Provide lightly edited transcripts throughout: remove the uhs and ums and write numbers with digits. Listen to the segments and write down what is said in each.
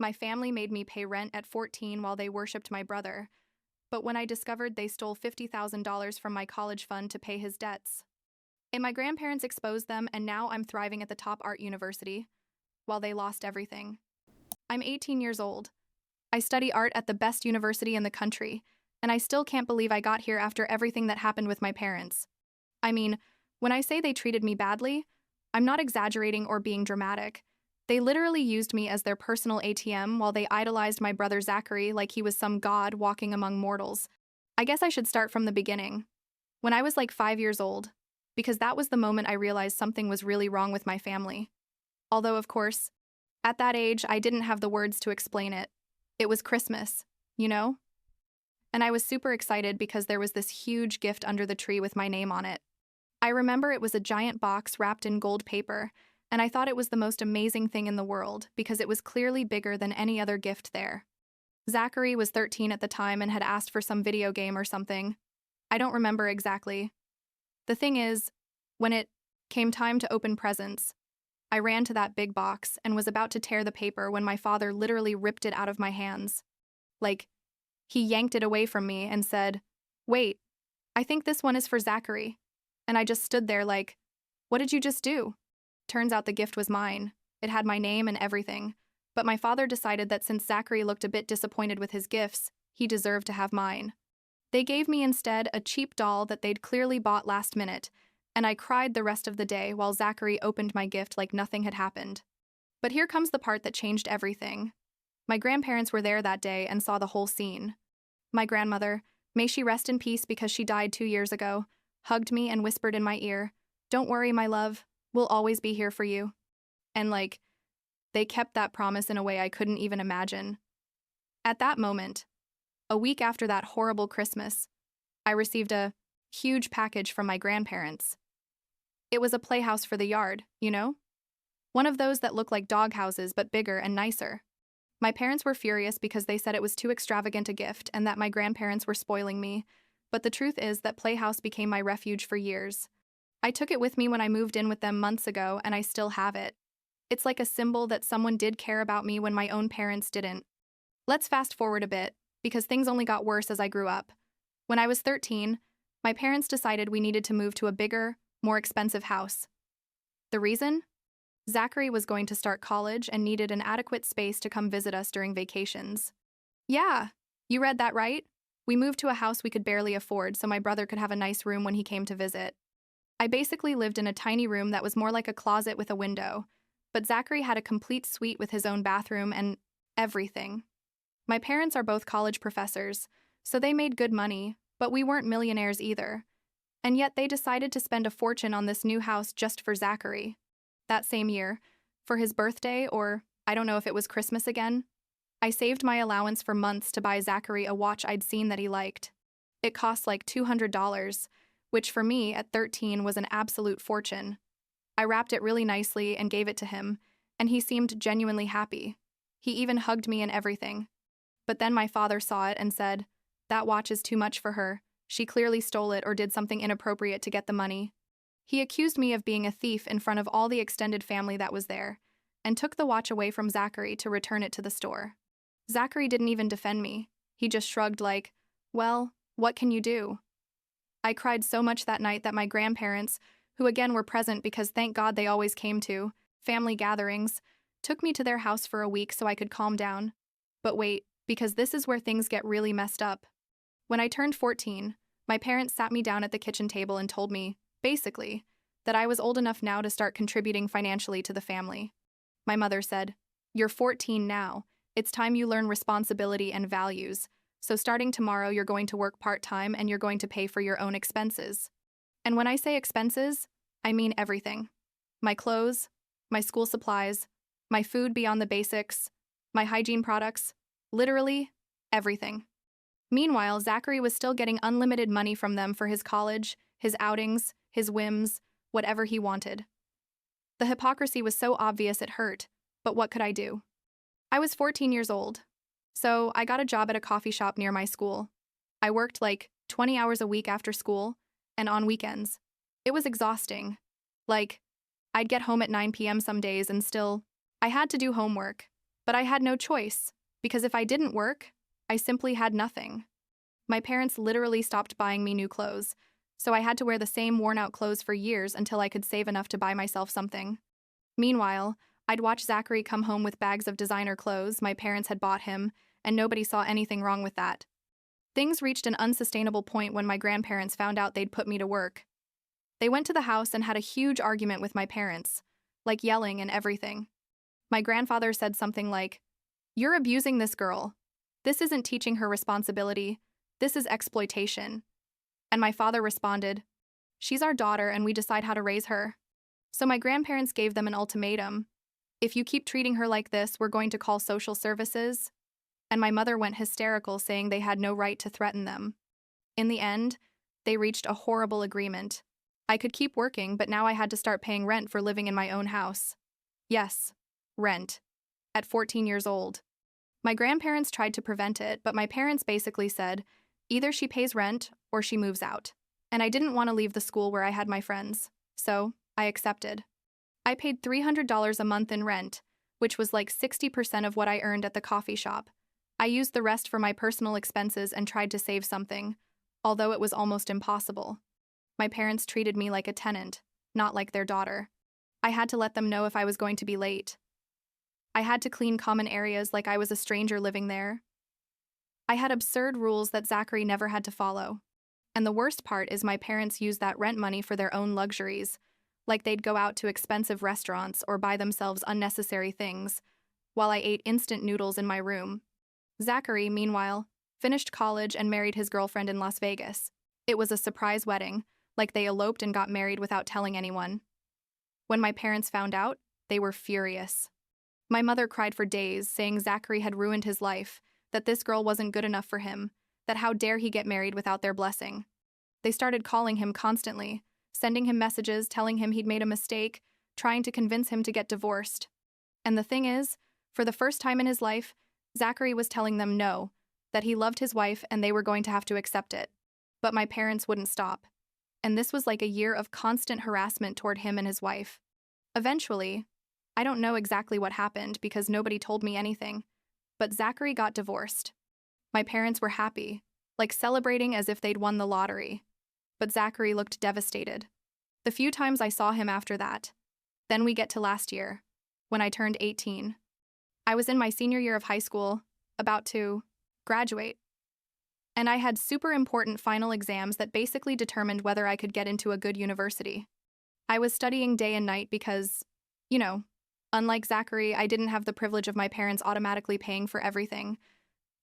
My family made me pay rent at 14 while they worshipped my brother, but when I discovered they stole $50,000 from my college fund to pay his debts. And my grandparents exposed them, and now I'm thriving at the top art university, while they lost everything. I'm 18 years old. I study art at the best university in the country, and I still can't believe I got here after everything that happened with my parents. I mean, when I say they treated me badly, I'm not exaggerating or being dramatic. They literally used me as their personal ATM while they idolized my brother Zachary like he was some god walking among mortals. I guess I should start from the beginning. When I was like 5 years old, because that was the moment I realized something was really wrong with my family. Although, of course, at that age, I didn't have the words to explain it. It was Christmas, you know? And I was super excited because there was this huge gift under the tree with my name on it. I remember it was a giant box wrapped in gold paper, and I thought it was the most amazing thing in the world because it was clearly bigger than any other gift there. Zachary was 13 at the time and had asked for some video game or something. I don't remember exactly. The thing is, when it came time to open presents, I ran to that big box and was about to tear the paper when my father literally ripped it out of my hands. Like, he yanked it away from me and said, "Wait, I think this one is for Zachary." And I just stood there like, "What did you just do?" Turns out the gift was mine. It had my name and everything. But my father decided that since Zachary looked a bit disappointed with his gifts, he deserved to have mine. They gave me instead a cheap doll that they'd clearly bought last minute, and I cried the rest of the day while Zachary opened my gift like nothing had happened. But here comes the part that changed everything. My grandparents were there that day and saw the whole scene. My grandmother, may she rest in peace because she died 2 years ago, hugged me and whispered in my ear, "Don't worry, my love, we'll always be here for you." And they kept that promise in a way I couldn't even imagine. At that moment, a week after that horrible Christmas, I received a huge package from my grandparents. It was a playhouse for the yard, you know? One of those that look like dog houses but bigger and nicer. My parents were furious because they said it was too extravagant a gift and that my grandparents were spoiling me, but the truth is that playhouse became my refuge for years. I took it with me when I moved in with them months ago, and I still have it. It's like a symbol that someone did care about me when my own parents didn't. Let's fast forward a bit, because things only got worse as I grew up. When I was 13, my parents decided we needed to move to a bigger, more expensive house. The reason? Zachary was going to start college and needed an adequate space to come visit us during vacations. Yeah, you read that right. We moved to a house we could barely afford so my brother could have a nice room when he came to visit. I basically lived in a tiny room that was more like a closet with a window, but Zachary had a complete suite with his own bathroom and everything. My parents are both college professors, so they made good money, but we weren't millionaires either. And yet they decided to spend a fortune on this new house just for Zachary. That same year, for his birthday, or I don't know if it was Christmas again, I saved my allowance for months to buy Zachary a watch I'd seen that he liked. It cost like $200, which for me, at 13, was an absolute fortune. I wrapped it really nicely and gave it to him, and he seemed genuinely happy. He even hugged me and everything. But then my father saw it and said, "That watch is too much for her. She clearly stole it or did something inappropriate to get the money." He accused me of being a thief in front of all the extended family that was there, and took the watch away from Zachary to return it to the store. Zachary didn't even defend me. He just shrugged like, "Well, what can you do?" I cried so much that night that my grandparents, who again were present because thank God they always came to family gatherings, took me to their house for a week so I could calm down. But wait, because this is where things get really messed up. When I turned 14, my parents sat me down at the kitchen table and told me, basically, that I was old enough now to start contributing financially to the family. My mother said, "You're 14 now. It's time you learn responsibility and values. So starting tomorrow, you're going to work part-time and you're going to pay for your own expenses." And when I say expenses, I mean everything. My clothes, my school supplies, my food beyond the basics, my hygiene products, literally everything. Meanwhile, Zachary was still getting unlimited money from them for his college, his outings, his whims, whatever he wanted. The hypocrisy was so obvious it hurt, but what could I do? I was 14 years old, so I got a job at a coffee shop near my school. I worked like 20 hours a week after school and on weekends. It was exhausting. I'd get home at 9 p.m. some days and still, I had to do homework. But I had no choice, because if I didn't work, I simply had nothing. My parents literally stopped buying me new clothes, so I had to wear the same worn-out clothes for years until I could save enough to buy myself something. Meanwhile, I'd watch Zachary come home with bags of designer clothes my parents had bought him, and nobody saw anything wrong with that. Things reached an unsustainable point when my grandparents found out they'd put me to work. They went to the house and had a huge argument with my parents, like yelling and everything. My grandfather said something like, "You're abusing this girl. This isn't teaching her responsibility. This is exploitation." And my father responded, "She's our daughter and we decide how to raise her." So my grandparents gave them an ultimatum. "If you keep treating her like this, we're going to call social services." And my mother went hysterical, saying they had no right to threaten them. In the end, they reached a horrible agreement. I could keep working, but now I had to start paying rent for living in my own house. Yes, rent. At 14 years old. My grandparents tried to prevent it, but my parents basically said, either she pays rent or she moves out. And I didn't want to leave the school where I had my friends, so I accepted. I paid $300 a month in rent, which was like 60% of what I earned at the coffee shop. I used the rest for my personal expenses and tried to save something, although it was almost impossible. My parents treated me like a tenant, not like their daughter. I had to let them know if I was going to be late. I had to clean common areas like I was a stranger living there. I had absurd rules that Zachary never had to follow. And the worst part is my parents used that rent money for their own luxuries, like they'd go out to expensive restaurants or buy themselves unnecessary things, while I ate instant noodles in my room. Zachary, meanwhile, finished college and married his girlfriend in Las Vegas. It was a surprise wedding, like they eloped and got married without telling anyone. When my parents found out, they were furious. My mother cried for days, saying Zachary had ruined his life, that this girl wasn't good enough for him, that how dare he get married without their blessing. They started calling him constantly, sending him messages telling him he'd made a mistake, trying to convince him to get divorced. And the thing is, for the first time in his life, Zachary was telling them no, that he loved his wife and they were going to have to accept it. But my parents wouldn't stop. And this was like a year of constant harassment toward him and his wife. Eventually, I don't know exactly what happened because nobody told me anything, but Zachary got divorced. My parents were happy, like celebrating as if they'd won the lottery. But Zachary looked devastated. The few times I saw him after that. Then we get to last year, when I turned 18. I was in my senior year of high school, about to graduate. And I had super important final exams that basically determined whether I could get into a good university. I was studying day and night because, unlike Zachary, I didn't have the privilege of my parents automatically paying for everything,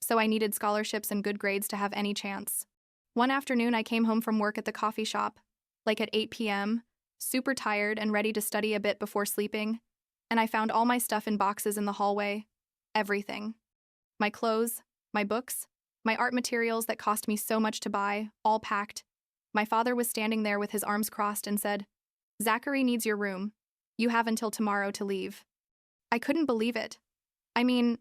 so I needed scholarships and good grades to have any chance. One afternoon, I came home from work at the coffee shop, like at 8 p.m., super tired and ready to study a bit before sleeping, and I found all my stuff in boxes in the hallway. Everything. My clothes, my books, my art materials that cost me so much to buy, all packed. My father was standing there with his arms crossed and said, "Zachary needs your room. You have until tomorrow to leave." I couldn't believe it. I mean,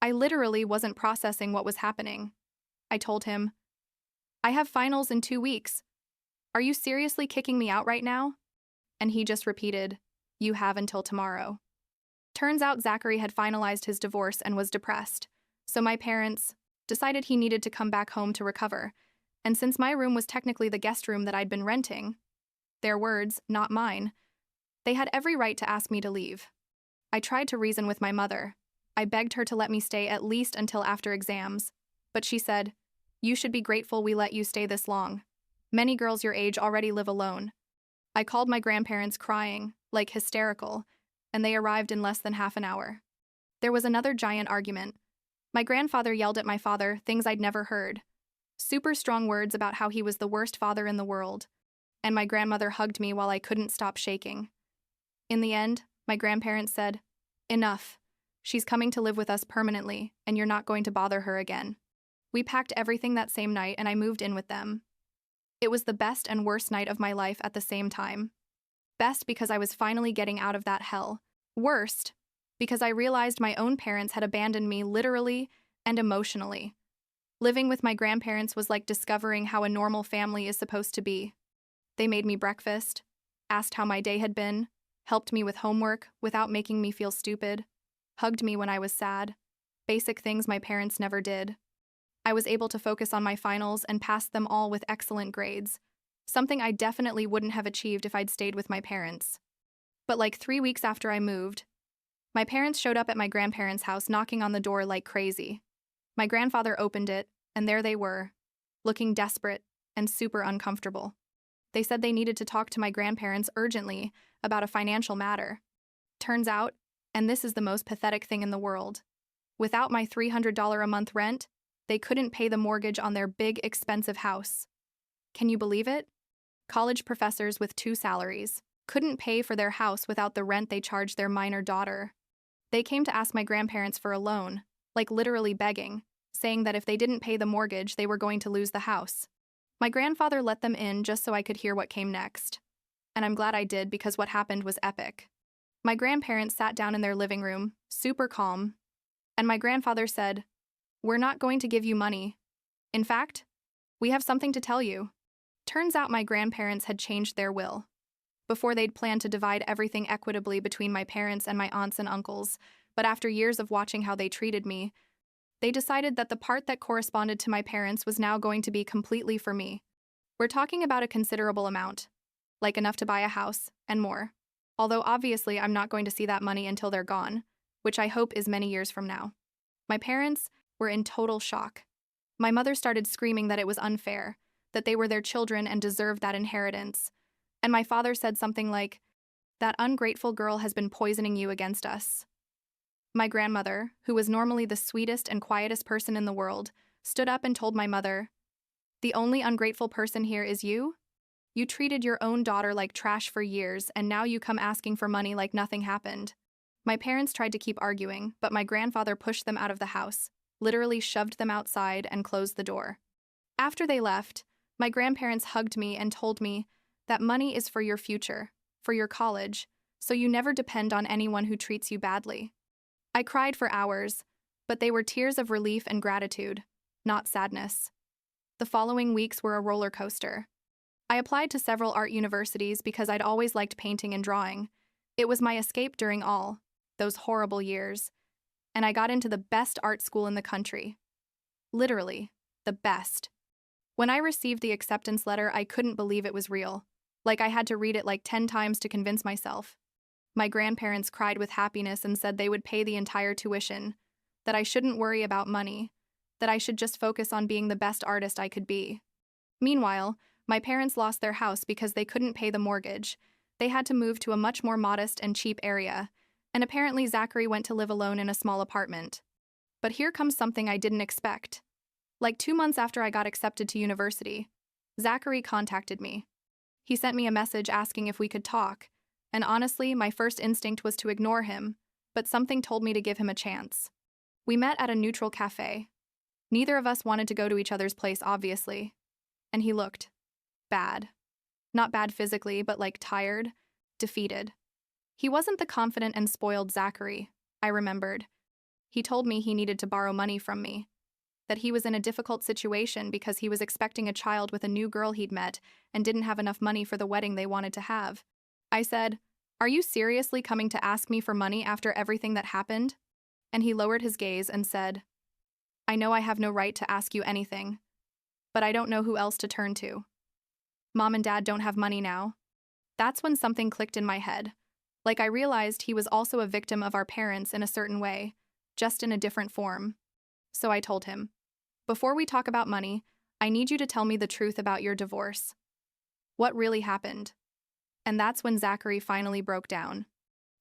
I literally wasn't processing what was happening. I told him, "I have finals in 2 weeks. Are you seriously kicking me out right now?" And he just repeated, "You have until tomorrow." Turns out Zachary had finalized his divorce and was depressed, so my parents decided he needed to come back home to recover, and since my room was technically the guest room that I'd been renting, their words, not mine, they had every right to ask me to leave. I tried to reason with my mother. I begged her to let me stay at least until after exams, but she said, "You should be grateful we let you stay this long. Many girls your age already live alone." I called my grandparents crying, like hysterical, and they arrived in less than half an hour. There was another giant argument. My grandfather yelled at my father things I'd never heard. Super strong words about how he was the worst father in the world. And my grandmother hugged me while I couldn't stop shaking. In the end, my grandparents said, "Enough. She's coming to live with us permanently, and you're not going to bother her again." We packed everything that same night and I moved in with them. It was the best and worst night of my life at the same time. Best because I was finally getting out of that hell. Worst because I realized my own parents had abandoned me literally and emotionally. Living with my grandparents was like discovering how a normal family is supposed to be. They made me breakfast, asked how my day had been, helped me with homework without making me feel stupid, hugged me when I was sad. Basic things my parents never did. I was able to focus on my finals and passed them all with excellent grades, something I definitely wouldn't have achieved if I'd stayed with my parents. But like 3 weeks after I moved, my parents showed up at my grandparents' house knocking on the door like crazy. My grandfather opened it, and there they were, looking desperate and super uncomfortable. They said they needed to talk to my grandparents urgently about a financial matter. Turns out, and this is the most pathetic thing in the world, without my $300 a month rent, they couldn't pay the mortgage on their big, expensive house. Can you believe it? College professors with 2 salaries couldn't pay for their house without the rent they charged their minor daughter. They came to ask my grandparents for a loan, like literally begging, saying that if they didn't pay the mortgage, they were going to lose the house. My grandfather let them in just so I could hear what came next. And I'm glad I did because what happened was epic. My grandparents sat down in their living room, super calm, and my grandfather said, "We're not going to give you money. In fact, we have something to tell you." Turns out my grandparents had changed their will. Before they'd planned to divide everything equitably between my parents and my aunts and uncles, but after years of watching how they treated me, they decided that the part that corresponded to my parents was now going to be completely for me. We're talking about a considerable amount, like enough to buy a house and more. Although obviously I'm not going to see that money until they're gone, which I hope is many years from now. My parents were in total shock. My mother started screaming that it was unfair, that they were their children and deserved that inheritance. And my father said something like, "That ungrateful girl has been poisoning you against us." My grandmother, who was normally the sweetest and quietest person in the world, stood up and told my mother, "The only ungrateful person here is you? You treated your own daughter like trash for years, and now you come asking for money like nothing happened." My parents tried to keep arguing, but my grandfather pushed them out of the house, literally shoved them outside and closed the door. After they left, my grandparents hugged me and told me that money is for your future, for your college, so you never depend on anyone who treats you badly. I cried for hours, but they were tears of relief and gratitude, not sadness. The following weeks were a roller coaster. I applied to several art universities because I'd always liked painting and drawing. It was my escape during all those horrible years, and I got into the best art school in the country. Literally, the best. When I received the acceptance letter, I couldn't believe it was real. Like I had to read it like 10 times to convince myself. My grandparents cried with happiness and said they would pay the entire tuition, that I shouldn't worry about money, that I should just focus on being the best artist I could be. Meanwhile, my parents lost their house because they couldn't pay the mortgage. They had to move to a much more modest and cheap area, and apparently Zachary went to live alone in a small apartment. But here comes something I didn't expect. Like 2 months after I got accepted to university, Zachary contacted me. He sent me a message asking if we could talk, and honestly, my first instinct was to ignore him, but something told me to give him a chance. We met at a neutral cafe. Neither of us wanted to go to each other's place, obviously. And he looked bad. Not bad physically, but like tired, defeated. He wasn't the confident and spoiled Zachary, I remembered. He told me he needed to borrow money from me, that he was in a difficult situation because he was expecting a child with a new girl he'd met and didn't have enough money for the wedding they wanted to have. I said, "Are you seriously coming to ask me for money after everything that happened?" And he lowered his gaze and said, "I know I have no right to ask you anything, but I don't know who else to turn to. Mom and Dad don't have money now." That's when something clicked in my head. Like I realized he was also a victim of our parents in a certain way, just in a different form. So I told him, "Before we talk about money, I need you to tell me the truth about your divorce. What really happened?" And that's when Zachary finally broke down.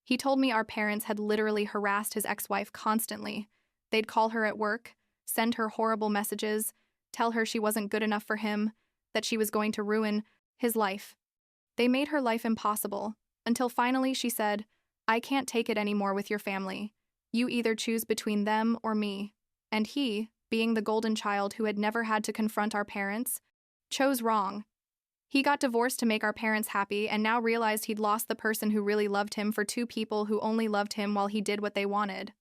He told me our parents had literally harassed his ex-wife constantly. They'd call her at work, send her horrible messages, tell her she wasn't good enough for him, that she was going to ruin his life. They made her life impossible, until finally she said, "I can't take it anymore with your family. You either choose between them or me." And he, being the golden child who had never had to confront our parents, chose wrong. He got divorced to make our parents happy and now realized he'd lost the person who really loved him for 2 people who only loved him while he did what they wanted.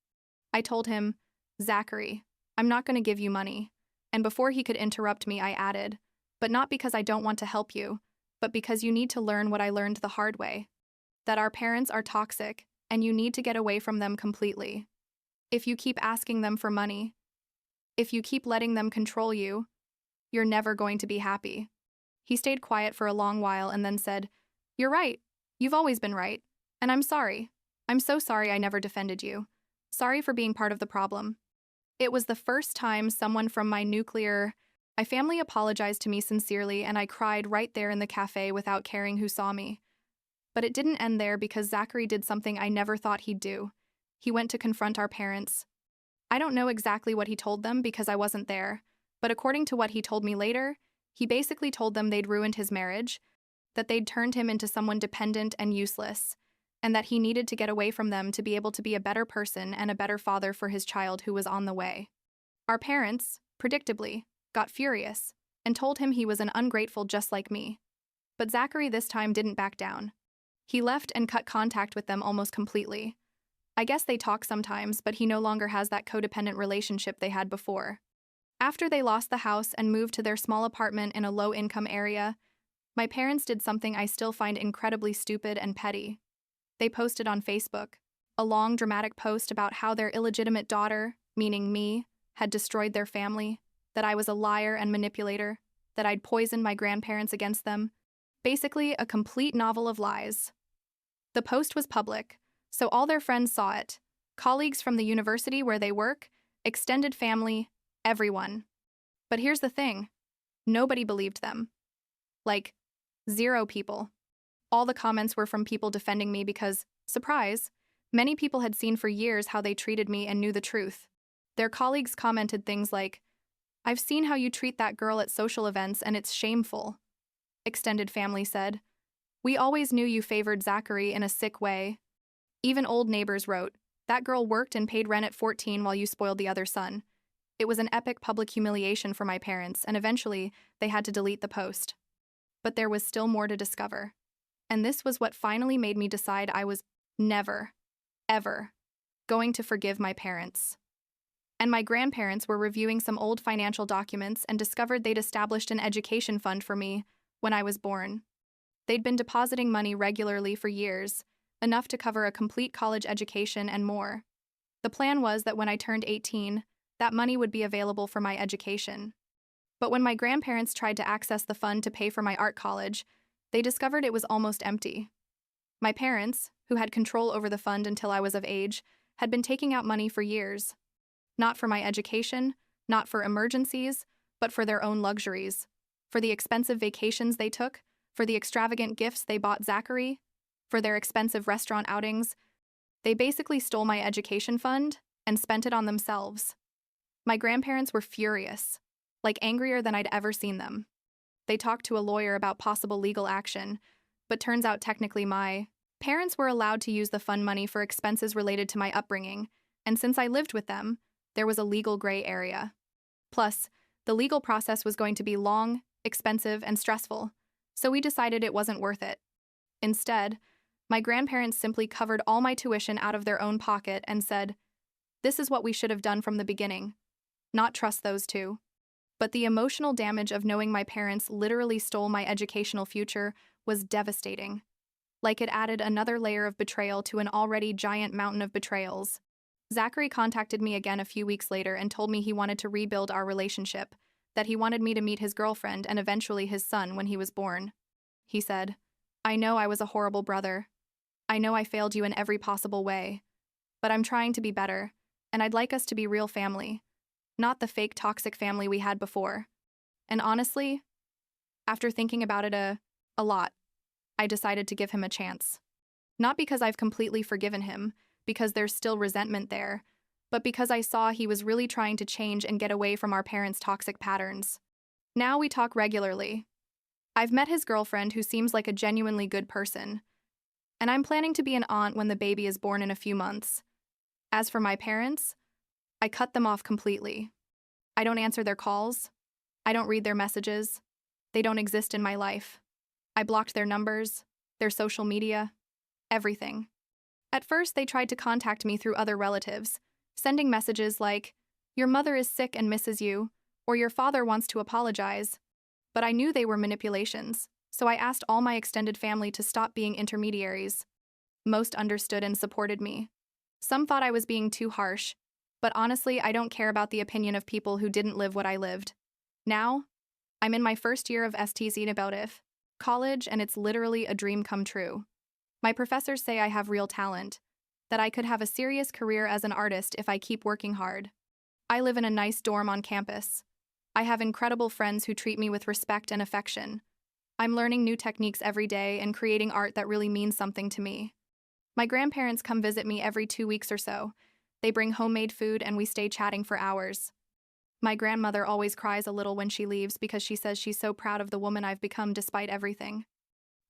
I told him, "Zachary, I'm not going to give you money." And before he could interrupt me, I added, "But not because I don't want to help you, but because you need to learn what I learned the hard way. That our parents are toxic, and you need to get away from them completely." If you keep asking them for money, if you keep letting them control you, you're never going to be happy. He stayed quiet for a long while and then said, "You're right. You've always been right. And I'm sorry. I'm so sorry I never defended you. Sorry for being part of the problem." It was the first time someone from my family apologized to me sincerely, and I cried right there in the cafe without caring who saw me. But it didn't end there because Zachary did something I never thought he'd do. He went to confront our parents. I don't know exactly what he told them because I wasn't there, but according to what he told me later, he basically told them they'd ruined his marriage, that they'd turned him into someone dependent and useless, and that he needed to get away from them to be able to be a better person and a better father for his child who was on the way. Our parents, predictably, got furious and told him he was an ungrateful just like me. But Zachary this time didn't back down. He left and cut contact with them almost completely. I guess they talk sometimes, but he no longer has that codependent relationship they had before. After they lost the house and moved to their small apartment in a low-income area, my parents did something I still find incredibly stupid and petty. They posted on Facebook a long, dramatic post about how their illegitimate daughter, meaning me, had destroyed their family, that I was a liar and manipulator, that I'd poisoned my grandparents against them. Basically, a complete novel of lies. The post was public, so all their friends saw it. Colleagues from the university where they work, extended family, everyone. But here's the thing. Nobody believed them. Like, 0 people. All the comments were from people defending me because, surprise, many people had seen for years how they treated me and knew the truth. Their colleagues commented things like, "I've seen how you treat that girl at social events and it's shameful." Extended family said, "We always knew you favored Zachary in a sick way." Even old neighbors wrote, "That girl worked and paid rent at 14 while you spoiled the other son." It was an epic public humiliation for my parents, and eventually they had to delete the post. But there was still more to discover. And this was what finally made me decide I was never, ever going to forgive my parents. And my grandparents were reviewing some old financial documents and discovered they'd established an education fund for me when I was born. They'd been depositing money regularly for years, enough to cover a complete college education and more. The plan was that when I turned 18, that money would be available for my education. But when my grandparents tried to access the fund to pay for my art college, they discovered it was almost empty. My parents, who had control over the fund until I was of age, had been taking out money for years. Not for my education, not for emergencies, but for their own luxuries. For the expensive vacations they took, for the extravagant gifts they bought Zachary, for their expensive restaurant outings. They basically stole my education fund and spent it on themselves. My grandparents were furious, like angrier than I'd ever seen them. They talked to a lawyer about possible legal action, but turns out technically my parents were allowed to use the fund money for expenses related to my upbringing, and since I lived with them, there was a legal gray area. Plus, the legal process was going to be long, expensive, and stressful, so we decided it wasn't worth it. Instead, my grandparents simply covered all my tuition out of their own pocket and said, "This is what we should have done from the beginning, not trust those two." But the emotional damage of knowing my parents literally stole my educational future was devastating. Like it added another layer of betrayal to an already giant mountain of betrayals. Zachary contacted me again a few weeks later and told me he wanted to rebuild our relationship, that he wanted me to meet his girlfriend and eventually his son when he was born. He said, "I know I was a horrible brother. I know I failed you in every possible way. But I'm trying to be better, and I'd like us to be real family, not the fake toxic family we had before." And honestly, after thinking about it a lot, I decided to give him a chance. Not because I've completely forgiven him, because there's still resentment there, but because I saw he was really trying to change and get away from our parents' toxic patterns. Now we talk regularly. I've met his girlfriend, who seems like a genuinely good person, and I'm planning to be an aunt when the baby is born in a few months. As for my parents, I cut them off completely. I don't answer their calls. I don't read their messages. They don't exist in my life. I blocked their numbers, their social media, everything. At first, they tried to contact me through other relatives, sending messages like, "Your mother is sick and misses you," or "Your father wants to apologize." But I knew they were manipulations, so I asked all my extended family to stop being intermediaries. Most understood and supported me. Some thought I was being too harsh, But honestly, I don't care about the opinion of people who didn't live what I lived. Now, I'm in my first year of STZ Nabotiv college, and it's literally a dream come true. My professors say I have real talent, that I could have a serious career as an artist if I keep working hard. I live in a nice dorm on campus. I have incredible friends who treat me with respect and affection. I'm learning new techniques every day and creating art that really means something to me. My grandparents come visit me every 2 weeks or so. They bring homemade food and we stay chatting for hours. My grandmother always cries a little when she leaves because she says she's so proud of the woman I've become despite everything.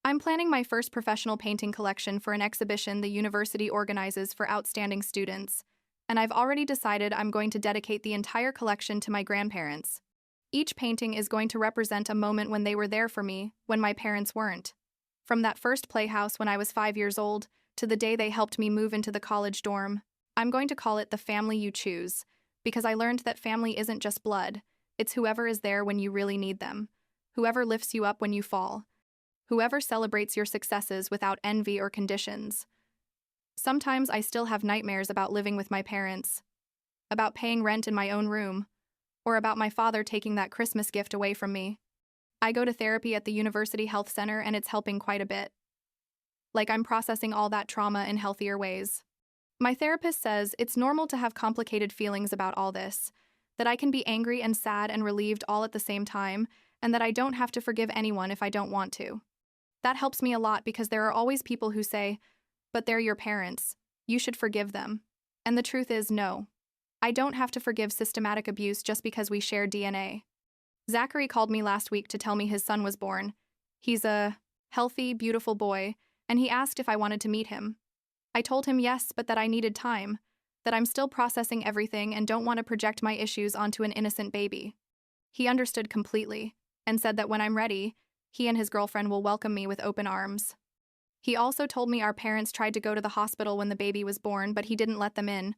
I'm planning my first professional painting collection for an exhibition the university organizes for outstanding students, and I've already decided I'm going to dedicate the entire collection to my grandparents. Each painting is going to represent a moment when they were there for me, when my parents weren't. From that first playhouse when I was 5 years old, to the day they helped me move into the college dorm. I'm going to call it The Family You Choose, because I learned that family isn't just blood, it's whoever is there when you really need them, whoever lifts you up when you fall, whoever celebrates your successes without envy or conditions. Sometimes I still have nightmares about living with my parents, about paying rent in my own room, or about my father taking that Christmas gift away from me. I go to therapy at the University Health Center and it's helping quite a bit. Like I'm processing all that trauma in healthier ways. My therapist says it's normal to have complicated feelings about all this, that I can be angry and sad and relieved all at the same time, and that I don't have to forgive anyone if I don't want to. That helps me a lot because there are always people who say, but they're your parents, you should forgive them. And the truth is, no. I don't have to forgive systematic abuse just because we share DNA. Zachary called me last week to tell me his son was born. He's a healthy, beautiful boy, and he asked if I wanted to meet him. I told him yes, but that I needed time, that I'm still processing everything and don't want to project my issues onto an innocent baby. He understood completely, and said that when I'm ready, he and his girlfriend will welcome me with open arms. He also told me our parents tried to go to the hospital when the baby was born, but he didn't let them in.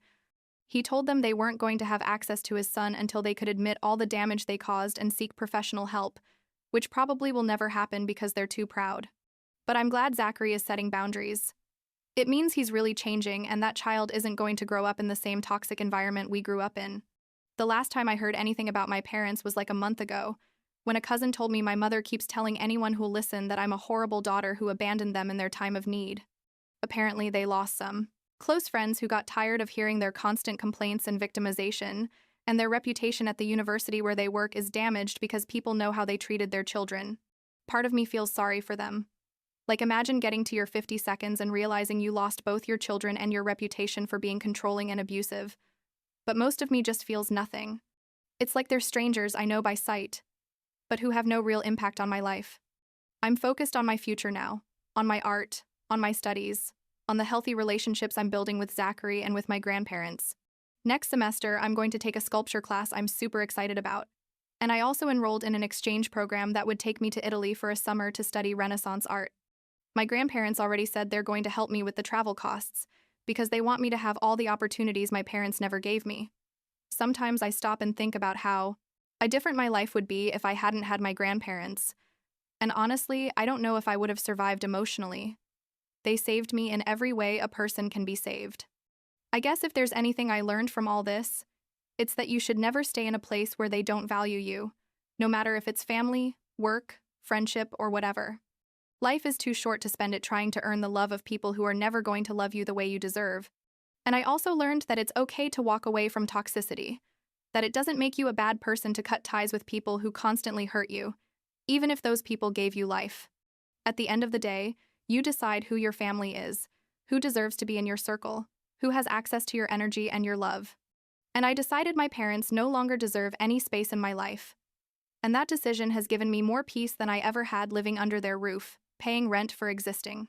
He told them they weren't going to have access to his son until they could admit all the damage they caused and seek professional help, which probably will never happen because they're too proud. But I'm glad Zachary is setting boundaries. It means he's really changing, and that child isn't going to grow up in the same toxic environment we grew up in. The last time I heard anything about my parents was like a month ago, when a cousin told me my mother keeps telling anyone who'll listen that I'm a horrible daughter who abandoned them in their time of need. Apparently, they lost some close friends who got tired of hearing their constant complaints and victimization, and their reputation at the university where they work is damaged because people know how they treated their children. Part of me feels sorry for them. Like, imagine getting to your 50 seconds and realizing you lost both your children and your reputation for being controlling and abusive. But most of me just feels nothing. It's like they're strangers I know by sight, but who have no real impact on my life. I'm focused on my future now, on my art, on my studies, on the healthy relationships I'm building with Zachary and with my grandparents. Next semester, I'm going to take a sculpture class I'm super excited about. And I also enrolled in an exchange program that would take me to Italy for a summer to study Renaissance art. My grandparents already said they're going to help me with the travel costs, because they want me to have all the opportunities my parents never gave me. Sometimes I stop and think about how different my life would be if I hadn't had my grandparents. And honestly, I don't know if I would have survived emotionally. They saved me in every way a person can be saved. I guess if there's anything I learned from all this, it's that you should never stay in a place where they don't value you, no matter if it's family, work, friendship, or whatever. Life is too short to spend it trying to earn the love of people who are never going to love you the way you deserve. And I also learned that it's okay to walk away from toxicity, that it doesn't make you a bad person to cut ties with people who constantly hurt you, even if those people gave you life. At the end of the day, you decide who your family is, who deserves to be in your circle, who has access to your energy and your love. And I decided my parents no longer deserve any space in my life. And that decision has given me more peace than I ever had living under their roof, paying rent for existing.